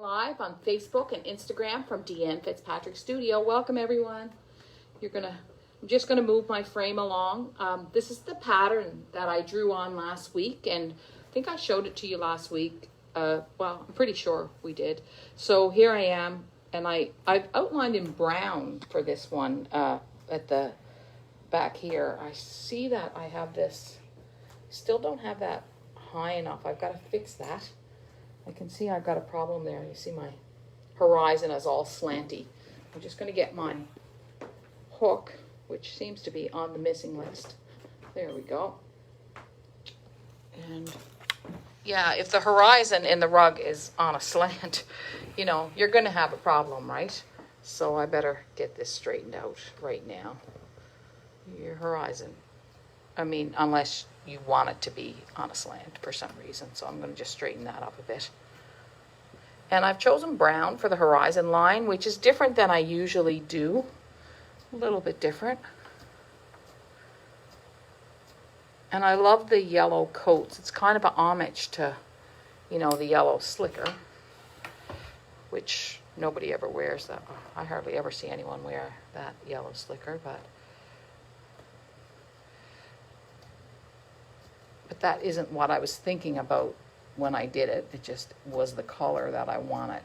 Live on Facebook and Instagram from Deanne Fitzpatrick Studio. Welcome everyone. I'm just gonna move my frame along. This is the pattern that I drew on last week, and I think I showed it to you last week. Well, I'm pretty sure we did. So here I am, and I've outlined in brown for this one at the back here. I see that I have this, still don't have that high enough. I've got to fix that. I can see I've got a problem there. You see my horizon is all slanty. I'm just going to get my hook, which seems to be on the missing list. There we go. And yeah, if the horizon in the rug is on a slant, you know, you're going to have a problem, right? So I better get this straightened out right now. Your horizon. I mean, unless you want it to be on a slant for some reason. So I'm going to just straighten that up a bit. And I've chosen brown for the horizon line, which is different than I usually do. A little bit different. And I love the yellow coats. It's kind of an homage to, you know, the yellow slicker, which nobody ever wears that. I hardly ever see anyone wear that yellow slicker, but that isn't what I was thinking about when I did it. It just was the color that I wanted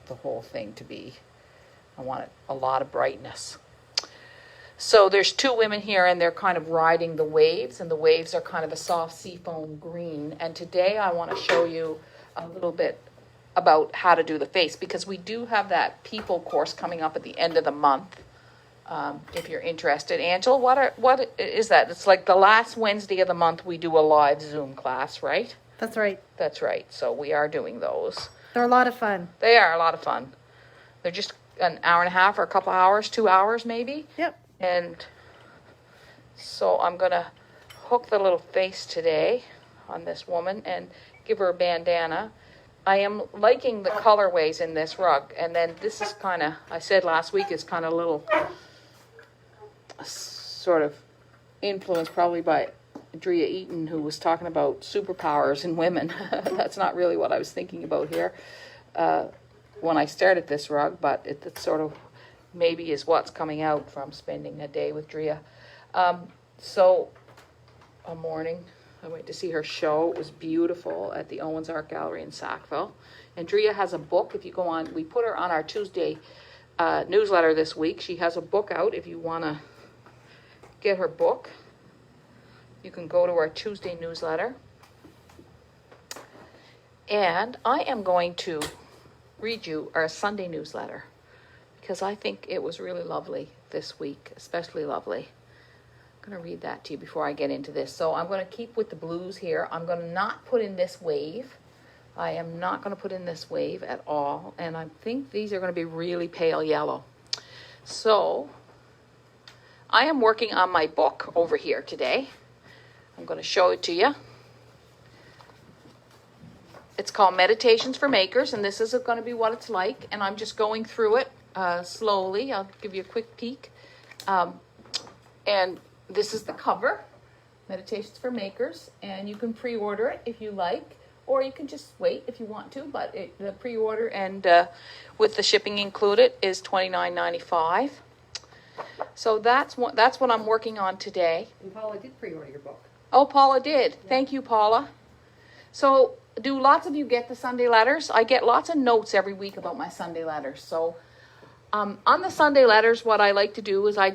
the whole thing to be. I wanted a lot of brightness. So there's two women here, and they're kind of riding the waves, and the waves are kind of a soft seafoam green. And today I want to show you a little bit about how to do the face, because we do have that people course coming up at the end of the month. If you're interested. Angela, what is that? It's like the last Wednesday of the month we do a live Zoom class, right? That's right. That's right. So we are doing those. They're a lot of fun. They are a lot of fun. They're just an hour and a half or a couple hours, 2 hours maybe. Yep. And so I'm going to hook the little face today on this woman and give her a bandana. I am liking the colorways in this rug. And then this is kind of, I said last week, is kind of a little sort of influenced probably by Drea Eaton, who was talking about superpowers in women. That's not really what I was thinking about here when I started this rug, but it sort of maybe is what's coming out from spending a day with Drea. So a morning, I went to see her show. It was beautiful at the Owens Art Gallery in Sackville. And Drea has a book. If you go on, we put her on our Tuesday newsletter this week. She has a book out. If you want to get her book, you can go to our Tuesday newsletter. And I am going to read you our Sunday newsletter, because I think it was really lovely this week, especially lovely. I'm going to read that to you before I get into this. So I'm going to keep with the blues here. I'm going to not put in this wave. I am not going to put in this wave at all. And I think these are going to be really pale yellow. So I am working on my book over here today. I'm going to show it to you. It's called Meditations for Makers, and this is going to be what it's like. And I'm just going through it slowly. I'll give you a quick peek. And this is the cover, Meditations for Makers, and you can pre-order it if you like, or you can just wait if you want to, but the pre-order and with the shipping included is $29.95. So that's what I'm working on today. And Paula did pre-order your book. Oh, Paula did. Yeah. Thank you, Paula. So do lots of you get the Sunday letters? I get lots of notes every week about my Sunday letters. So on the Sunday letters, what I like to do is I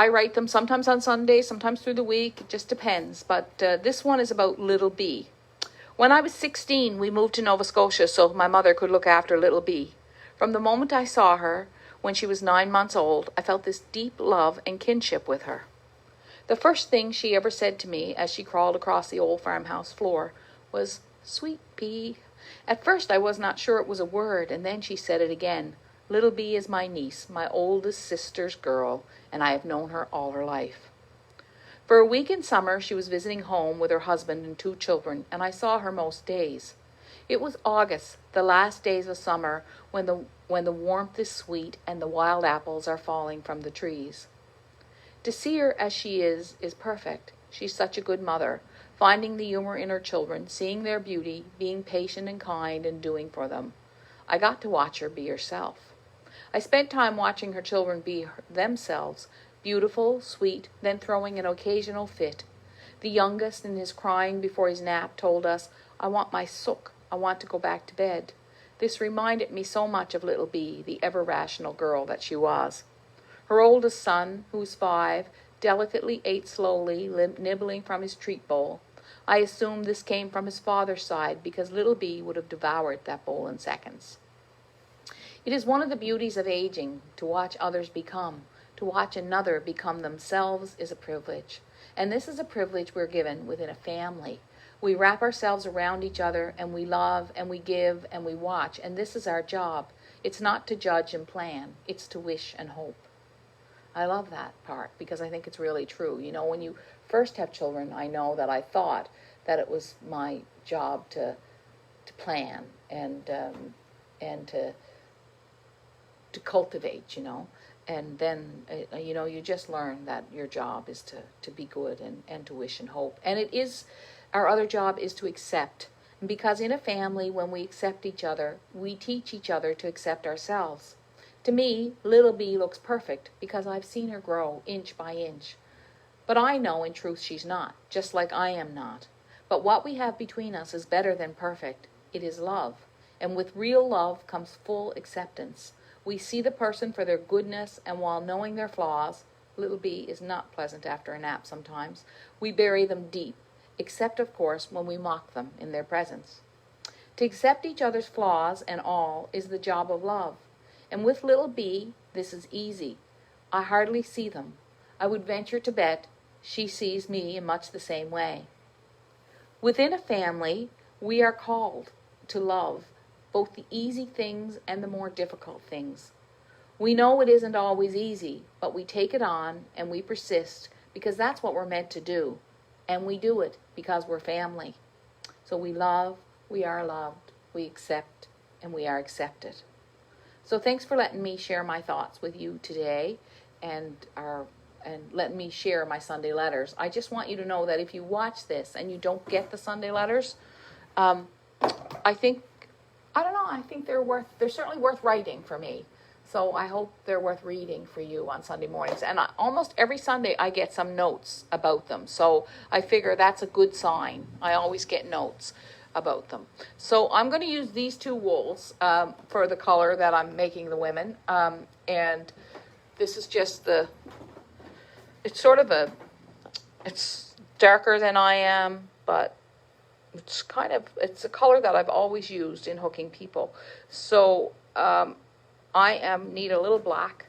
write them sometimes on Sunday, sometimes through the week. It just depends. But this one is about little B. When I was 16, we moved to Nova Scotia so my mother could look after little B. From the moment I saw her, when she was 9 months old, I felt this deep love and kinship with her. The first thing she ever said to me as she crawled across the old farmhouse floor was, "Sweet pea." At first I was not sure it was a word, and then she said it again. Little B is my niece, my oldest sister's girl, and I have known her all her life. For a week in summer, she was visiting home with her husband and 2 children, and I saw her most days. It was August, the last days of summer, when the warmth is sweet and the wild apples are falling from the trees. To see her as she is perfect. She's such a good mother, finding the humor in her children, seeing their beauty, being patient and kind, and doing for them. I got to watch her be herself. I spent time watching her children be themselves, beautiful, sweet, then throwing an occasional fit. The youngest, in his crying before his nap, told us, "I want my sook. I want to go back to bed." This reminded me so much of little Bee, the ever-rational girl that she was. Her oldest son, who was 5, delicately ate slowly, nibbling from his treat bowl. I assumed this came from his father's side, because little Bee would have devoured that bowl in seconds. It is one of the beauties of aging, to watch others become. To watch another become themselves is a privilege. And this is a privilege we're given within a family. We wrap ourselves around each other, and we love, and we give, and we watch. And this is our job. It's not to judge and plan. It's to wish and hope. I love that part, because I think it's really true. You know, when you first have children, I know that I thought that it was my job to plan and to cultivate, you know. And then, you just learn that your job is to be good and to wish and hope. And it is, our other job is to accept. Because in a family, when we accept each other, we teach each other to accept ourselves. To me, little Bee looks perfect because I've seen her grow inch by inch. But I know in truth she's not, just like I am not. But what we have between us is better than perfect. It is love. And with real love comes full acceptance. We see the person for their goodness, and while knowing their flaws, little Bee is not pleasant after a nap sometimes, we bury them deep, except of course when we mock them in their presence. To accept each other's flaws and all is the job of love. And with little Bee, this is easy. I hardly see them. I would venture to bet she sees me in much the same way. Within a family, we are called to love both the easy things and the more difficult things. We know it isn't always easy, but we take it on and we persist because that's what we're meant to do. And we do it because we're family. So we love, we are loved, we accept, and we are accepted. So thanks for letting me share my thoughts with you today and letting me share my Sunday letters. I just want you to know that if you watch this and you don't get the Sunday letters, I think they're certainly worth writing for me. So I hope they're worth reading for you on Sunday mornings. And almost every Sunday I get some notes about them. So I figure that's a good sign. I always get notes about them. So I'm going to use these 2 wools for the color that I'm making the women. And this is just it's darker than I am, but it's a color that I've always used in hooking people. So I need a little black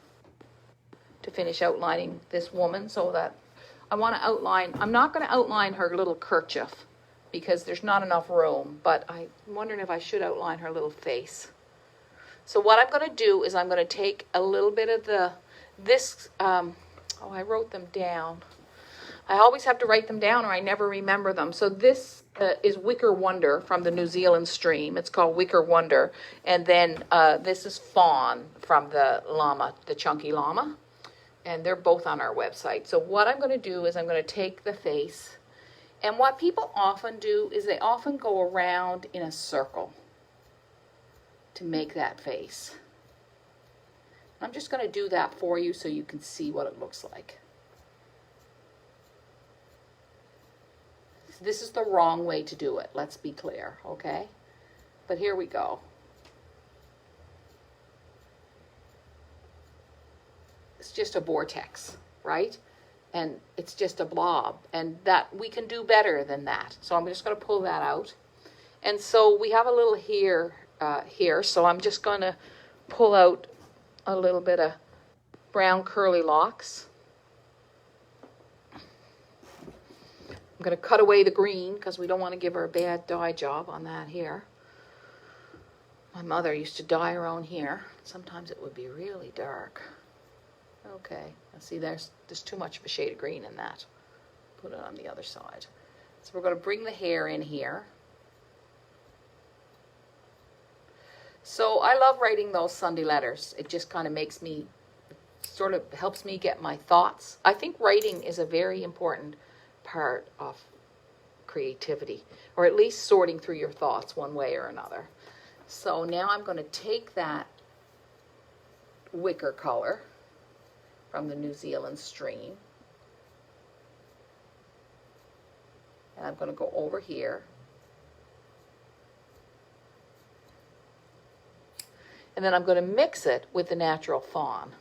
to finish outlining this woman, so that I'm not going to outline her little kerchief because there's not enough room, but I'm wondering if I should outline her little face. So what I'm going to do is I'm going to take a little bit of I wrote them down. I always have to write them down or I never remember them. So this is Wicker Wonder from the New Zealand stream. It's called Wicker Wonder. And then this is Fawn from the llama, the chunky llama. And they're both on our website. So what I'm going to do is I'm going to take the face. And what people often do is they often go around in a circle to make that face. I'm just going to do that for you so you can see what it looks like. This is the wrong way to do it, let's be clear, okay? But here we go. It's just a vortex, right? And it's just a blob, and that we can do better than that. So I'm just going to pull that out. And so we have a little here, so I'm just going to pull out a little bit of brown curly locks. I'm going to cut away the green because we don't want to give her a bad dye job on that here. My mother used to dye her own here. Sometimes it would be really dark. Okay, see there's too much of a shade of green in that. Put it on the other side. So we're going to bring the hair in here. So I love writing those Sunday letters. It just kind of makes me, sort of helps me get my thoughts. I think writing is a very important part of creativity, or at least sorting through your thoughts one way or another. So now I'm going to take that wicker color from the New Zealand stream, and I'm going to go over here, and then I'm going to mix it with the natural fawn.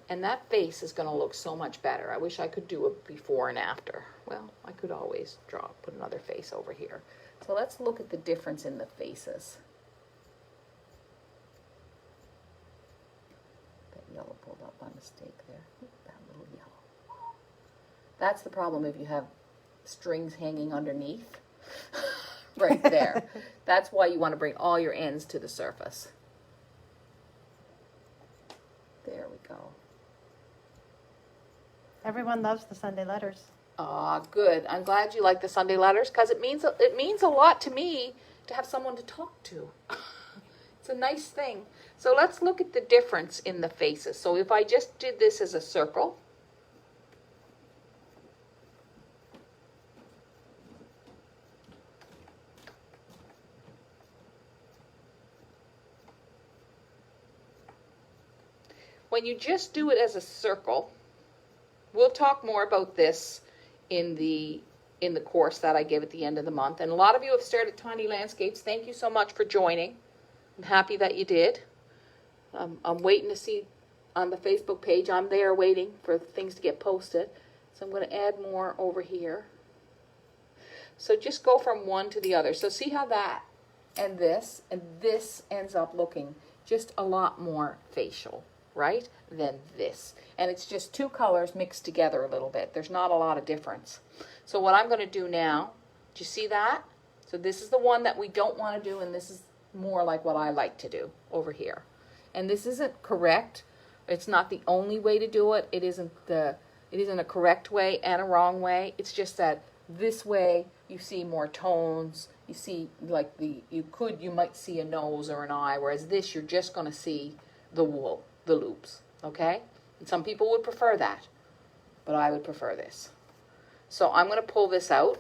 And that face is going to look so much better. I wish I could do a before and after. Well, I could always put another face over here. So let's look at the difference in the faces. That yellow pulled up by mistake there. That little yellow. That's the problem if you have strings hanging underneath. Right there. That's why you want to bring all your ends to the surface. There we go. Everyone loves the Sunday letters. Ah, good. I'm glad you like the Sunday letters, because it means a lot to me to have someone to talk to. It's a nice thing. So let's look at the difference in the faces. So if I just did this as a circle, when you just do it as a circle, we'll talk more about this in the course that I give at the end of the month. And a lot of you have started Tiny Landscapes. Thank you so much for joining. I'm happy that you did. I'm waiting to see on the Facebook page. I'm there waiting for things to get posted. So I'm going to add more over here. So just go from one to the other. So see how that and this ends up looking just a lot more facial, right, than this. And it's just two colors mixed together a little bit. There's not a lot of difference. So what I'm going to do now, do you see that? So this is the one that we don't want to do, and this is more like what I like to do over here. And this isn't correct. It's not the only way to do it. It isn't a correct way and a wrong way. It's just that this way you see more tones. You see, like, you might see a nose or an eye, whereas this you're just going to see the wool, the loops, okay? And some people would prefer that, but I would prefer this. So I'm going to pull this out,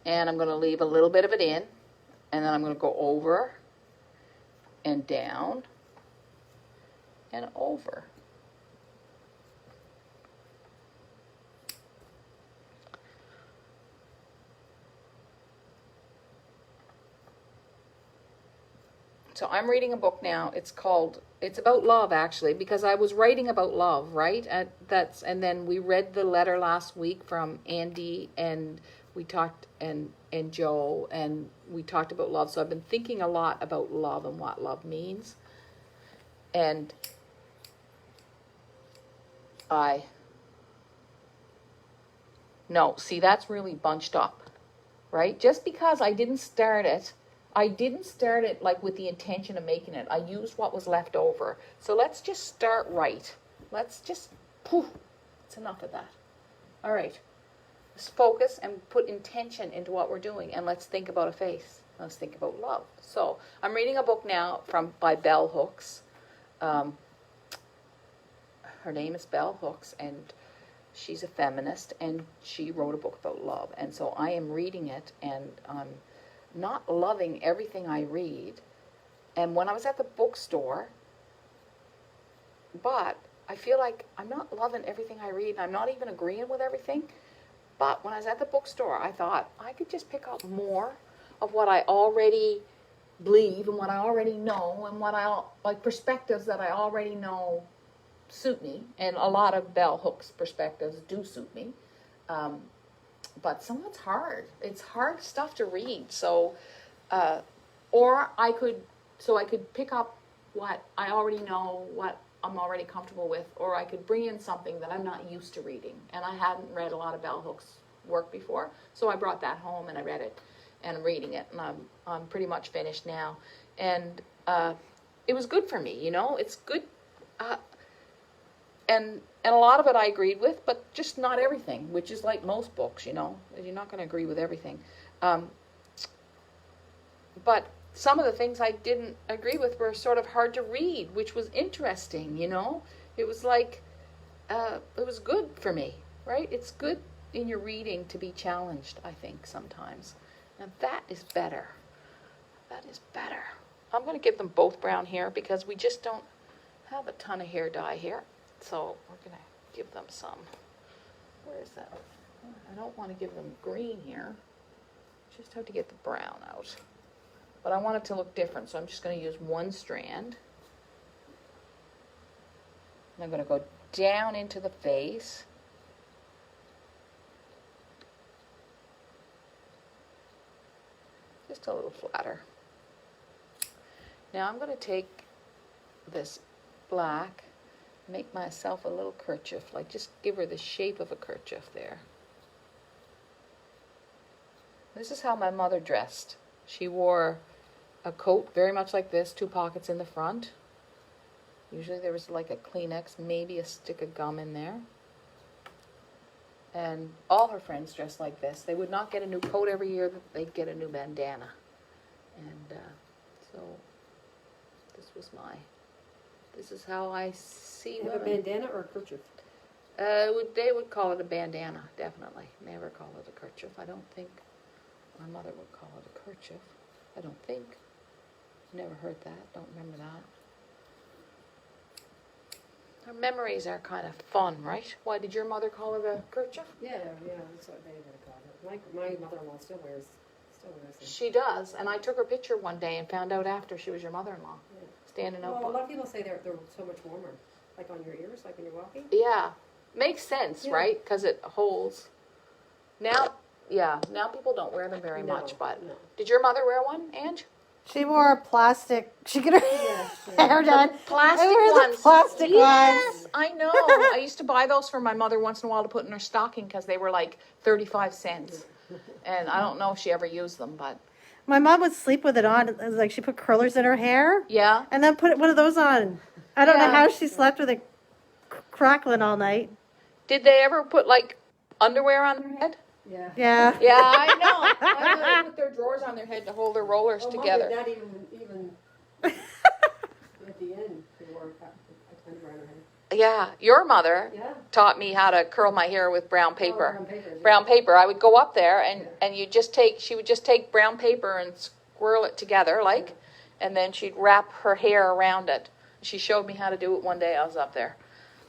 and I'm going to leave a little bit of it in, and then I'm going to go over and down and over. So I'm reading a book now. It's about love, actually, because I was writing about love, right? And then we read the letter last week from Andy, and we talked, and Joe, and we talked about love. So I've been thinking a lot about love and what love means. And see, that's really bunched up, right? Just because I didn't start it like with the intention of making it. I used what was left over. So let's just start right. Let's just, it's enough of that. All right. Let's focus and put intention into what we're doing. And let's think about a face. Let's think about love. So I'm reading a book now by Bell Hooks. Her name is Bell Hooks, and she's a feminist, and she wrote a book about love. And so I am reading it, and I'm not loving everything I read. And when I was at the bookstore, but I feel like I'm not loving everything I read, and I'm not even agreeing with everything. But when I was at the bookstore, I thought I could just pick up more of what I already believe and what I already know, and like perspectives that I already know suit me. And a lot of Bell Hooks perspectives do suit me. But some of it's hard. It's hard stuff to read. So, I could pick up what I already know, what I'm already comfortable with, or I could bring in something that I'm not used to reading. And I hadn't read a lot of Bell Hooks' work before, so I brought that home and I read it, and I'm reading it, and I'm pretty much finished now. And it was good for me, It's good. And a lot of it I agreed with, but just not everything, which is like most books, You're not going to agree with everything. But some of the things I didn't agree with were sort of hard to read, which was interesting, It was like, it was good for me, right? It's good in your reading to be challenged, I think, sometimes. Now that is better. That is better. I'm going to give them both brown hair because we just don't have a ton of hair dye here. So we're going to give them some. Where is that? I don't want to give them green here. Just have to get the brown out. But I want it to look different, so I'm just going to use one strand. And I'm going to go down into the face. Just a little flatter. Now I'm going to take this black, make myself a little kerchief, like just give her the shape of a kerchief there. This is how my mother dressed. She wore a coat very much like this, 2 pockets in the front. Usually there was like a Kleenex, maybe a stick of gum in there. And all her friends dressed like this. They would not get a new coat every year, they'd get a new bandana. And so this is how I see Have a women. bandana or a kerchief? They would call it a bandana, definitely. Never call it a kerchief. I don't think my mother would call it a kerchief. I don't think. Never heard that. Don't remember that. Our memories are kind of fun, right? Why, did your mother call it a kerchief? Yeah, that's what they would call it. My mother-in-law still wears them. She does, and I took her picture one day and found out after she was your mother-in-law. Yeah. Standing out. Well, a lot of people say they're so much warmer, like on your ears, like when you're walking. Yeah, makes sense, Yeah. right? Because it holds. Now people don't wear them very much, but no. did your mother wear one, Ange? She wore a plastic. She got her hair done. Plastic I wear ones. the plastic Yes, ones. I know. I used to buy those for my mother once in a while to put in her stocking because they were like 35 cents. And I don't know if she ever used them, but My mom would sleep with it on. It was like she put curlers in her hair yeah. and then put one of those on. I don't know Yeah. how she slept with it crackling all night. Did they ever put like underwear on their head? Yeah. Yeah. Yeah, I know. I know. They put their drawers on their head to hold their rollers together. Not even at the end, they wore a underwear on her head. Yeah, your mother Yeah. taught me how to curl my hair with brown paper. brown paper, yeah. Brown paper. I would go up there Yeah. and she would just take brown paper and swirl it together like, and then she'd wrap her hair around it. She showed me how to do it one day. I was up there.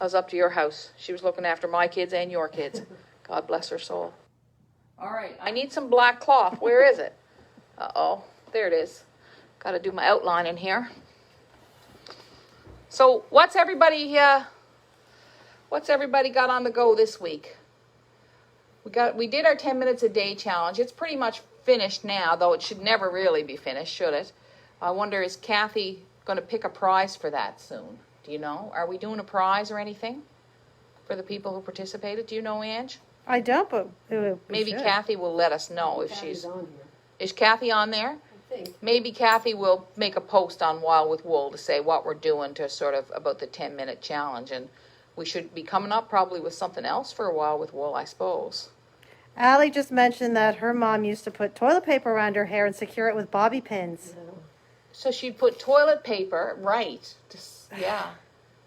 I was up to your house. She was looking after my kids and your kids. God bless her soul. All right, I need some black cloth. Where is it? Uh-oh, there it is. Got to do my outline in here. So what's everybody got on the go this week? We did our 10 minutes a day challenge. It's pretty much finished now, though it should never really be finished, should it? I wonder, is Kathy going to pick a prize for that soon? Do you know? Are we doing a prize or anything for the people who participated? Do you know, Ange? I don't, but we Maybe should. Kathy will let us know if Kathy's she's... on here, Is Kathy on there? I think. Maybe Kathy will make a post on Wild with Wool to say what we're doing to sort of about the 10-minute challenge. And we should be coming up probably with something else for a Wild with Wool, I suppose. Allie just mentioned that her mom used to put toilet paper around her hair and secure it with bobby pins. Yeah. So she'd put toilet paper, right. Yeah.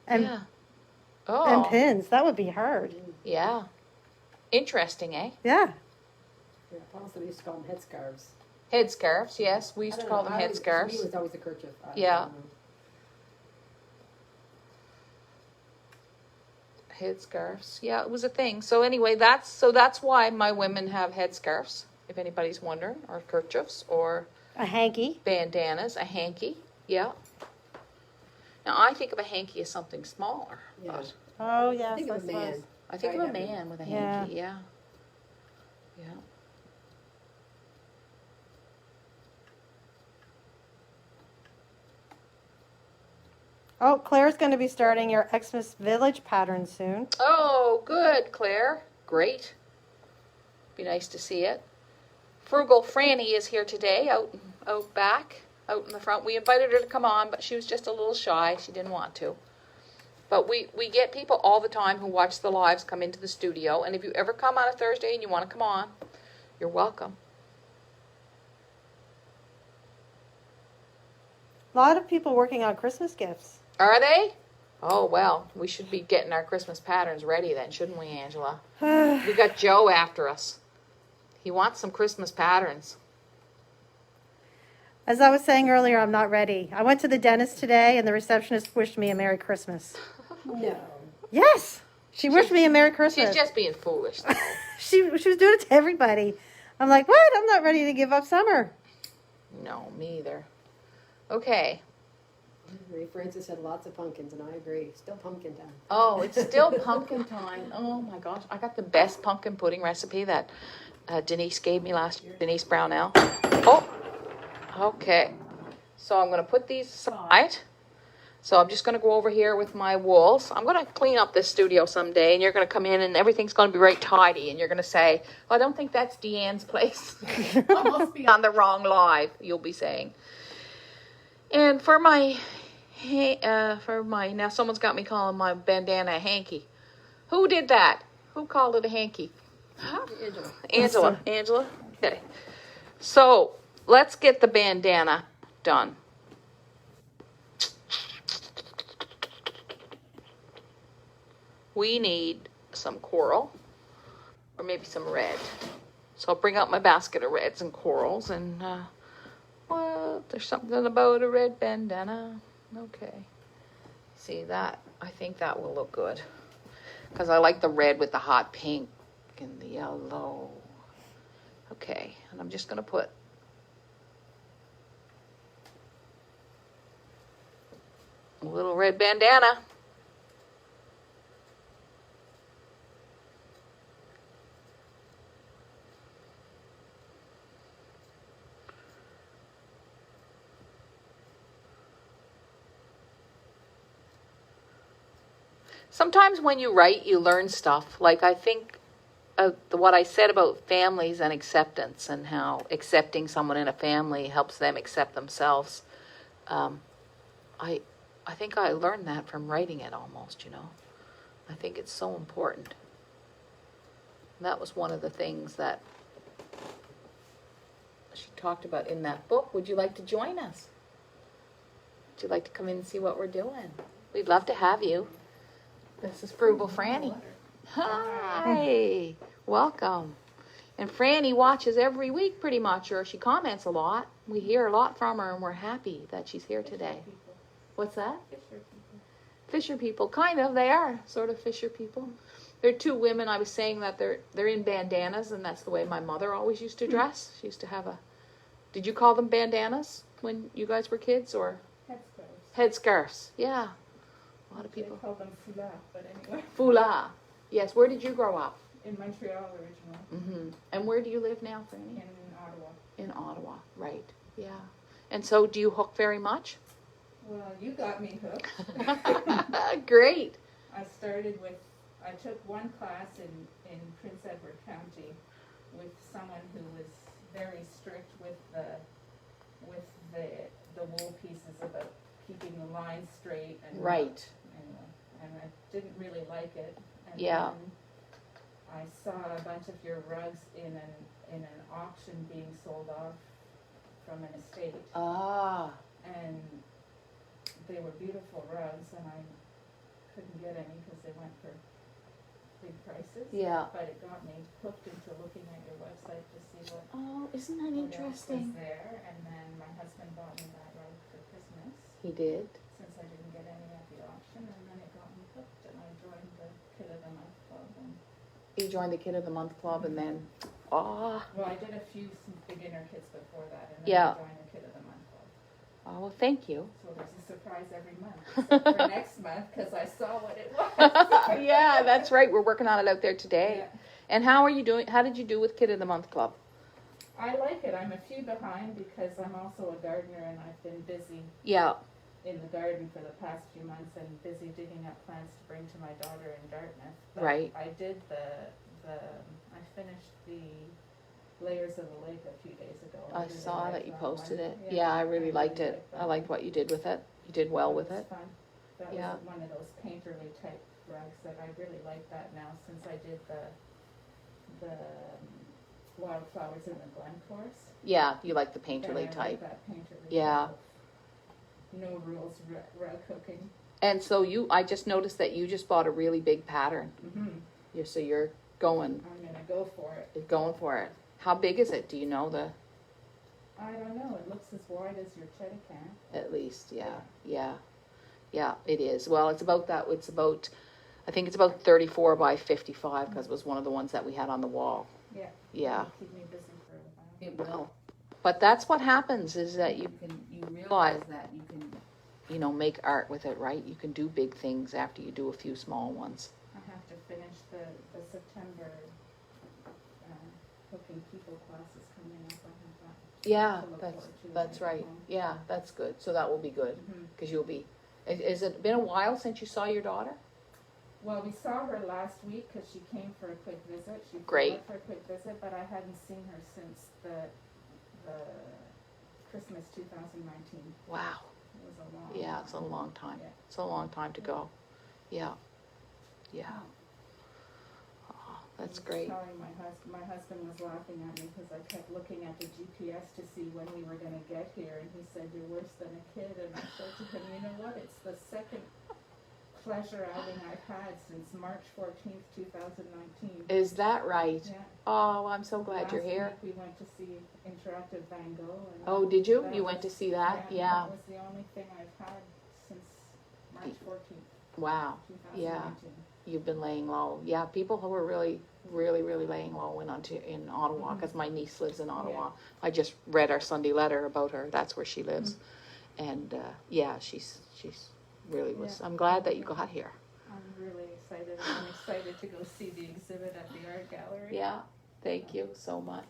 And, yeah. Oh. and pins. That would be hard. Yeah. Interesting, eh? Yeah. Yeah, also we used to call them headscarves. Headscarves, yes. We used to I call don't them know, headscarves. For me, it was always a kerchief. Yeah. don't know. Headscarves. Yeah, it was a thing. So anyway, that's why my women have headscarves, if anybody's wondering, or kerchiefs, or A hanky. bandanas, a hanky. Yeah. Now I think of a hanky as something smaller. Yeah. But Oh, yes. Think of a man. I think of a Right, yeah. man with a Yeah. hanky. Yeah. Yeah. Oh, Claire's going to be starting your Xmas Village pattern soon. Oh, good, Claire. Great. Be nice to see it. Frugal Franny is here today, out back, out in the front. We invited her to come on, but she was just a little shy. She didn't want to. But we get people all the time who watch the lives come into the studio. And if you ever come on a Thursday and you want to come on, you're welcome. A lot of people working on Christmas gifts. Are they? Oh, well, we should be getting our Christmas patterns ready then, shouldn't we, Angela? We got Joe after us. He wants some Christmas patterns. As I was saying earlier, I'm not ready. I went to the dentist today, and the receptionist wished me a Merry Christmas. No. Yes, she wished me a Merry Christmas. She's just being foolish, though. she was doing it to everybody. I'm like, what? I'm not ready to give up summer. No, me either. Okay. Francis had lots of pumpkins, and I agree. Still pumpkin time. Oh, it's still pumpkin time. Oh, my gosh. I got the best pumpkin pudding recipe that Denise gave me last year. Denise Brownell. Oh, okay. So I'm going to put these aside. So I'm just going to go over here with my wools. I'm going to clean up this studio someday, and you're going to come in, and everything's going to be right tidy, and you're going to say, oh, I don't think that's Deanne's place. I must be on the wrong live, you'll be saying. And for my, now someone's got me calling my bandana a hanky. Who did that? Who called it a hanky? Huh? Angela. Okay. So let's get the bandana done. We need some coral or maybe some red. So I'll bring out my basket of reds and corals, and well, there's something about a red bandana. Okay. See that? I think that will look good because I like the red with the hot pink and the yellow. Okay, and I'm just going to put a little red bandana. Sometimes when you write, you learn stuff. Like I think what I said about families and acceptance and how accepting someone in a family helps them accept themselves. I think I learned that from writing it almost, I think it's so important. And that was one of the things that she talked about in that book. Would you like to join us? Would you like to come in and see what we're doing? We'd love to have you. This is Frugal Franny. Hi. Welcome. And Franny watches every week pretty much, or she comments a lot. We hear a lot from her, and we're happy that she's here today. What's that? Fisher people. Kind of. They are sort of fisher people. There are two women. I was saying that they're in bandanas, and that's the way my mother always used to dress. She used to have did you call them bandanas when you guys were kids, or? Headscarves. Headscarves. Yeah. A lot of people. They call them foulard, but anyway. Foulard. Yes. Where did you grow up? In Montreal originally. Mm-hmm. And where do you live now, Franny? In Ottawa. In Ottawa, right. Yeah. And so do you hook very much? Well, you got me hooked. Great. I took one class in Prince Edward County with someone who was very strict with the wool pieces about keeping the line straight. And Right. And I didn't really like it. And Yeah. then I saw a bunch of your rugs in an auction being sold off from an estate. Ah. And they were beautiful rugs, and I couldn't get any because they went for big prices. Yeah. But it got me hooked into looking at your website to see what Oh, isn't that else was interesting? there. And then my husband bought me that rug for Christmas He did. since I didn't get any at the auction, and then it got me hooked, and I joined the Kid of the Month Club. And You joined the Kid of the Month Club, and then, well, I did some beginner kits before that, and then Yeah. I joined the Kid of the Month Club. oh, well, thank you. So there's a surprise every month, except for next month, because I saw what it was. Yeah, that's right. We're working on it out there today. Yeah. And how are you doing? How did you do with Kid of the Month Club? I like it. I'm a few behind because I'm also a gardener, and I've been busy Yeah. in the garden for the past few months and busy digging up plants to bring to my daughter in Dartmouth. But Right. I did I finished the Layers of the Lake a few days ago. I really saw liked that you that posted one. it. Yeah, I really liked it. that I liked what you did with it. You did well with was it. fun. That Yeah. was one of those painterly type rugs that I really like that now since I did the wildflowers in the Glen course. Yeah, you like the And I painterly like type. that painterly Yeah. type of no rules rug hooking. And so I just noticed that you just bought a really big pattern. Mm-hmm. So you're going, I'm gonna go for it. you're going for it. How big is it? Do you know I don't know, it looks as wide as your cheddar can. at least, yeah, it is. Well, it's about that. I think it's about 34 by 55 because it was one of the ones that we had on the wall. Yeah. Yeah. It'll keep me busy for a while. It will. But that's what happens is that you realize that you can, make art with it, right? You can do big things after you do a few small ones. I have to finish the September hooking people classes coming up. I have that. Yeah, to look that's forward to. right. Yeah, that's good. So that will be good Mhm. because you'll be. Has it been a while since you saw your daughter? Well, we saw her last week because she came for a quick visit. She flew Great. out for a quick visit, but I hadn't seen her since the Christmas 2019. Wow. It was a long. Yeah, it's a long time. Yeah. It's a long time to go. Yeah. Oh, that's great. Telling my husband was laughing at me because I kept looking at the GPS to see when we were going to get here, and he said, "You're worse than a kid." And I said to him, "You know what? It's the second pleasure outing I've had since March 14th, 2019. Is that right? Yeah. Oh, I'm so glad you're here. Last week we went to see Interactive Van Gogh. And Oh, did you? that You was- went to see that? That Yeah. was the only thing I've had since March 14th, Wow. 2019. You've been laying low. Yeah, people who are really, really, really laying low in Ottawa Mhm. because my niece lives in Ottawa. Yeah. I just read our Sunday letter about her. That's where she lives. And she's really was. Yeah. I'm glad that you got here. I'm really excited. I'm excited to go see the exhibit at the art gallery. Yeah. Thank you so much.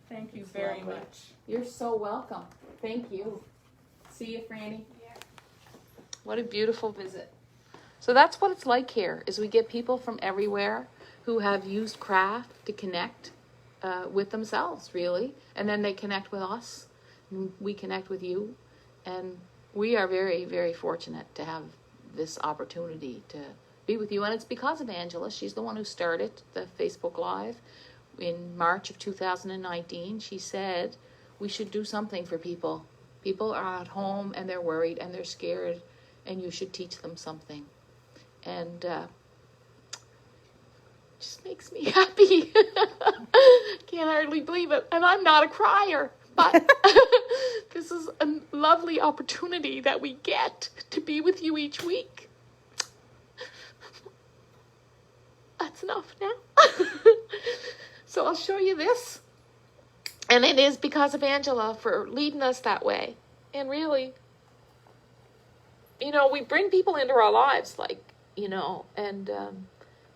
Thank you It's very lovely. much. You're so welcome. Thank you. See you, Franny. Yeah. What a beautiful visit. So that's what it's like here, is we get people from everywhere who have used craft to connect with themselves, really. And then they connect with us. And we connect with you. And we are very, very fortunate to have this opportunity to be with you. And it's because of Angela. She's the one who started the Facebook Live in March of 2019. She said we should do something for people. People are at home and they're worried and they're scared, and you should teach them something. And just makes me happy. Can't hardly believe it. And I'm not a crier, but this is a lovely opportunity that we get to be with you each week. That's enough now. So I'll show you this. And it is because of Angela for leading us that way. And really, we bring people into our lives,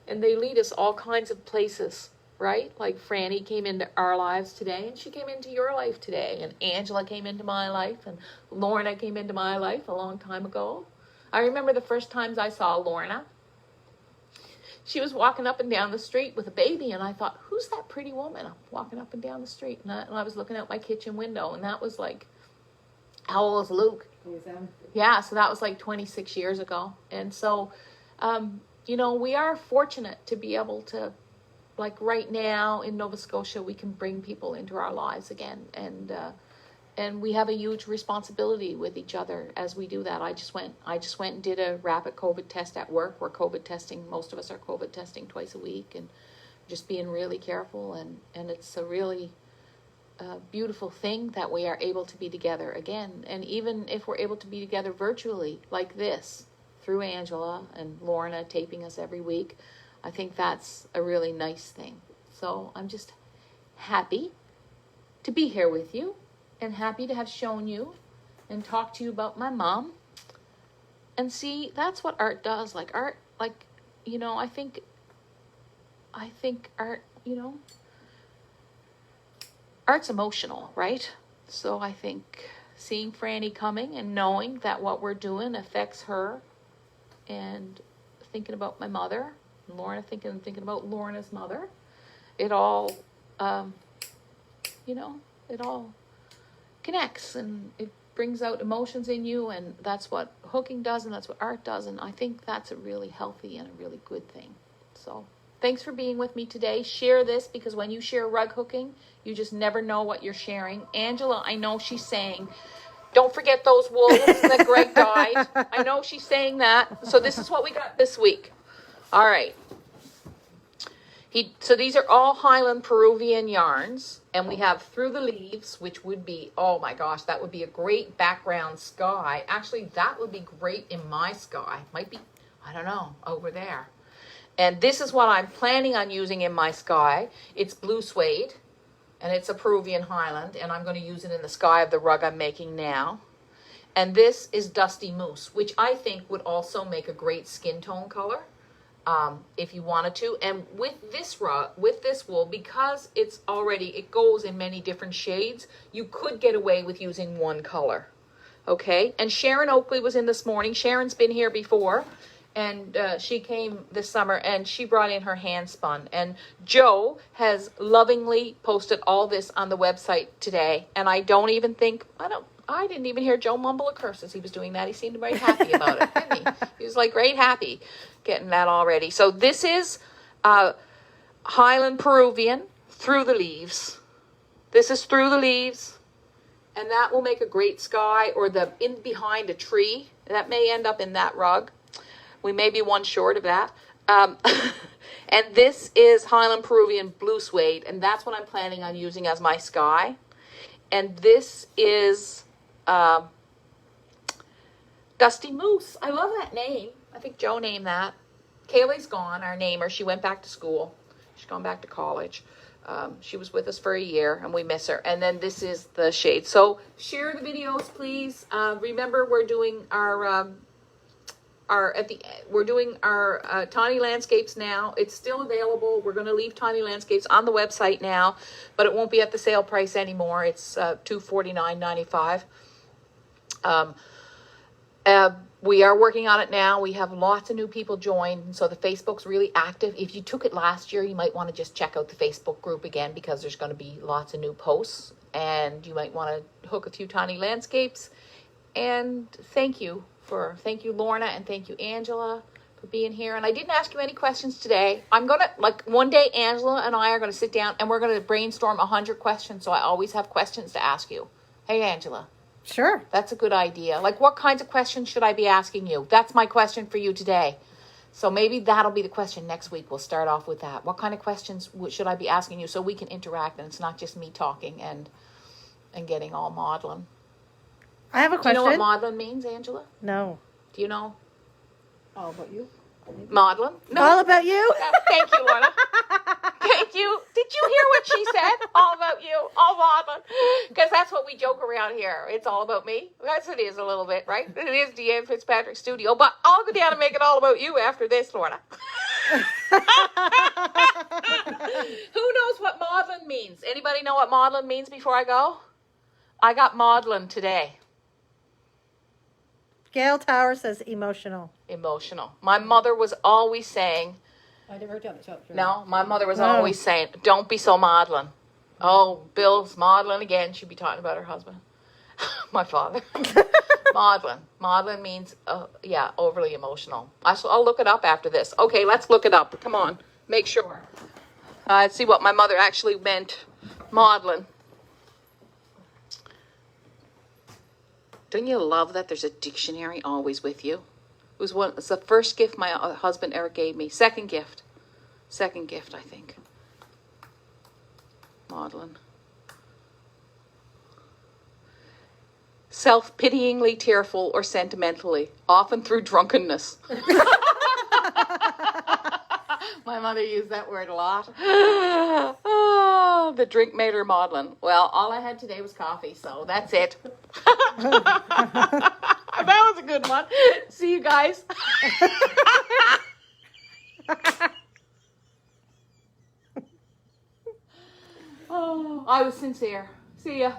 and they lead us all kinds of places, right? Like Franny came into our lives today, and she came into your life today, and Angela came into my life, and Lorna came into my life a long time ago. I remember the first times I saw Lorna. She was walking up and down the street with a baby, and I thought, who's that pretty woman walking up and down the street? And I was looking out my kitchen window, and that was like, how old is Luke? Yeah, so that was like 26 years ago. And so, we are fortunate to be able to, like right now in Nova Scotia, we can bring people into our lives again. And we have a huge responsibility with each other as we do that. I just went and did a rapid COVID test at work. We're COVID testing. Most of us are COVID testing twice a week, and just being really careful. And it's a really beautiful thing that we are able to be together again. And even if we're able to be together virtually like this, through Angela and Lorna taping us every week, I think that's a really nice thing. So I'm just happy to be here with you, and happy to have shown you and talked to you about my mom. And see, that's what art does. I think art, art's emotional, right? So I think seeing Franny coming and knowing that what we're doing affects her, and thinking about my mother, and Lorna thinking about Lorna's mother, it all connects, and it brings out emotions in you, and that's what hooking does, and that's what art does, and I think that's a really healthy and a really good thing. So thanks for being with me today. Share this, because when you share rug hooking, you just never know what you're sharing. Angela, I know she's saying, Don't forget those wolves that Greg dyed. I know she's saying that. So this is what we got this week. All right. So these are all Highland Peruvian yarns. And we have Through the Leaves, which would be, oh my gosh, that would be a great background sky. Actually, that would be great in my sky. Might be, I don't know, over there. And this is what I'm planning on using in my sky. It's blue suede, and it's a Peruvian Highland, and I'm going to use it in the sky of the rug I'm making now. And this is Dusty Moose, which I think would also make a great skin tone color. If you wanted to. And with this rug, with this wool, because it goes in many different shades, you could get away with using one color. Okay. And Sharon Oakley was in this morning. Sharon's been here before, and she came this summer, and she brought in her hand spun. And Joe has lovingly posted all this on the website today. And I didn't even hear Joe mumble a curse as he was doing that. He seemed very happy about it, didn't he? He was like great happy getting that already. So this is Highland Peruvian Through the Leaves. This is Through the Leaves. And that will make a great sky, or the in behind a tree. That may end up in that rug. We may be one short of that. And this is Highland Peruvian Blue Suede. And that's what I'm planning on using as my sky. And this is Dusty Moose. I love that name. I think Joe named that. Kaylee's gone, our namer. She went back to school. She's gone back to college. She was with us for a year, and we miss her. And then this is the shade. So share the videos, please. Remember, we're doing our Tiny Landscapes now. It's still available. We're going to leave Tiny Landscapes on the website now, but it won't be at the sale price anymore. It's $249.95. We are working on it now. We have lots of new people join, so the Facebook's really active. If you took it last year, you might want to just check out the Facebook group again, because there's going to be lots of new posts, and you might want to hook a few Tiny Landscapes. And thank you, Lorna, and thank you, Angela, for being here. And I didn't ask you any questions today. I'm going to, one day, Angela and I are going to sit down, and we're going to brainstorm 100 questions, so I always have questions to ask you. Hey, Angela. Sure. That's a good idea. What kinds of questions should I be asking you? That's my question for you today. So maybe that'll be the question next week. We'll start off with that. What kind of questions should I be asking you so we can interact, and it's not just me talking and getting all maudlin? I have a question. Do you know what maudlin means, Angela? No. Do you know? All about you? Maudlin? No. All about you? Thank you, Lorna. Thank you. Did you hear what she said? All about you. All maudlin. Because that's what we joke around here. It's all about me. Yes, it is a little bit, right? It is Deanne Fitzpatrick Studio. But I'll go down and make it all about you after this, Lorna. Who knows what maudlin means? Anybody know what maudlin means before I go? I got maudlin today. Gail Tower says emotional. Emotional. My mother was always saying... I never heard that. No, my mother was always saying, don't be so maudlin. Oh, Bill's maudlin again. She'd be talking about her husband. My father. Maudlin. Maudlin means, overly emotional. I'll look it up after this. Okay, let's look it up. Come on. Make sure. Let's see what my mother actually meant. Maudlin. Don't you love that there's a dictionary always with you? It's the first gift my husband ever gave me. Second gift, I think. Maudlin. Self-pityingly tearful or sentimentally, often through drunkenness. My mother used that word a lot. Oh, the drink made her maudlin. Well, all I had today was coffee, so that's it. That was a good one. See you guys. Oh, I was sincere. See ya.